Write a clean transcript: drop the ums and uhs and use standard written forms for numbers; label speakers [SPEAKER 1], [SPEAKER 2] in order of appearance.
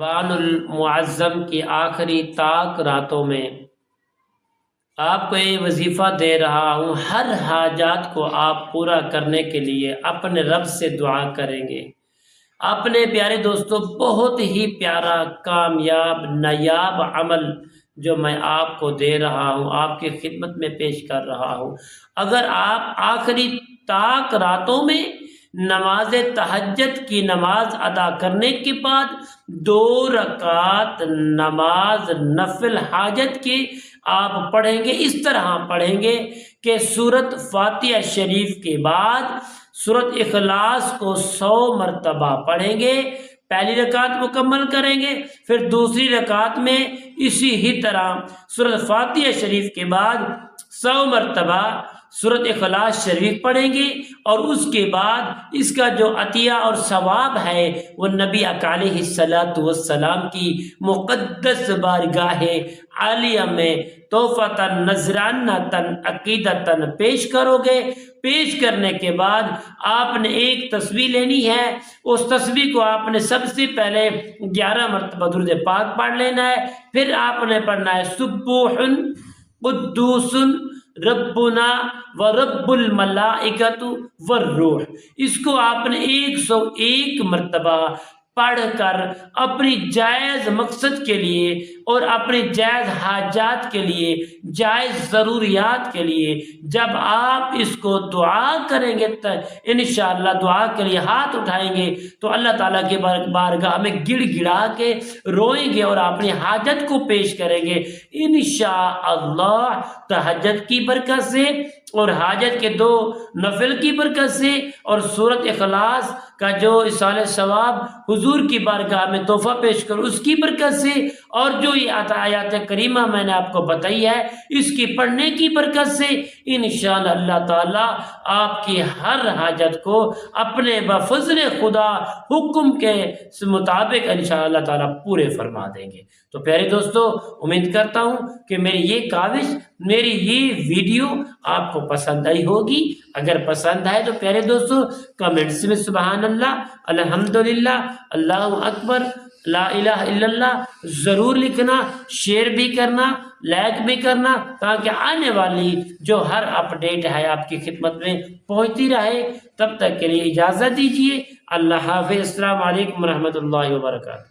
[SPEAKER 1] شعبان المعظم کی آخری طاق راتوں میں آپ کو یہ وظیفہ دے رہا ہوں، ہر حاجات کو آپ پورا کرنے کے لیے اپنے رب سے دعا کریں گے۔ اپنے پیارے دوستو، بہت ہی پیارا کامیاب نایاب عمل جو میں آپ کو دے رہا ہوں، آپ کی خدمت میں پیش کر رہا ہوں۔ اگر آپ آخری طاق راتوں میں نماز تہجد کی نماز ادا کرنے کے بعد 2 رکعت نماز نفل حاجت کے آپ پڑھیں گے، اس طرح پڑھیں گے کہ سورۃ فاتحہ شریف کے بعد سورۃ اخلاص کو 100 مرتبہ پڑھیں گے، پہلی رکعت مکمل کریں گے، پھر دوسری رکعت میں اسی ہی طرح سورۃ فاتحہ شریف کے بعد 100 مرتبہ سورۃ اخلاص شریف پڑھیں گے، اور اس کے بعد اس کا جو عطیہ اور ثواب ہے وہ نبی علیہ السلام کی مقدس بارگاہ عالیہ میں تحفۃً نذرانۃً عقیدتاً پیش کرو گے۔ پیش کرنے کے بعد آپ نے ایک تسبیح لینی ہے، اس تسبیح کو آپ نے سب سے پہلے 11 مرتبہ درود پاک پڑھ لینا ہے، پھر آپ نے پڑھنا ہے سبوح قدوس ربنا و رب الملائکۃ والروح۔ اس کو آپ نے 101 مرتبہ پڑھ کر اپنی جائز مقصد کے لیے اور اپنی جائز حاجات کے لیے، جائز ضروریات کے لیے جب آپ اس کو دعا کریں گے تو انشاءاللہ دعا کے لیے ہاتھ اٹھائیں گے تو اللہ تعالیٰ کے بارگاہ میں گڑ گڑا کے روئیں گے اور اپنی حاجت کو پیش کریں گے انشاءاللہ۔ تہجد کی برکت سے اور حاجت کے 2 نفل کی برکت سے اور سورۃ اخلاص کا جو ایصال ثواب حضور کی بارگاہ میں تحفہ پیش کرو اس کی برکت سے، اور جو یہ آیات کریمہ میں نے آپ کو بتائی ہے اس کی پڑھنے کی برکت سے انشاءاللہ اللہ تعالیٰ آپ کی ہر حاجت کو اپنے بفضل خدا حکم کے مطابق انشاءاللہ اللہ تعالیٰ پورے فرما دیں گے۔ تو پیارے دوستو، امید کرتا ہوں کہ میری یہ کاوش، میری یہ ویڈیو آپ کو پسند آئی ہوگی۔ اگر پسند آئے تو پیارے دوستو کمنٹس میں سبحان اللہ، الحمدللہ، اللہ اکبر، لا الہ الا اللہ ضرور لکھنا، شیئر بھی کرنا، لائک بھی کرنا، تاکہ آنے والی جو ہر اپڈیٹ ہے آپ کی خدمت میں پہنچتی رہے۔ تب تک کے لیے اجازت دیجیے، اللہ حافظ، السلام علیکم ورحمۃ اللہ وبرکاتہ۔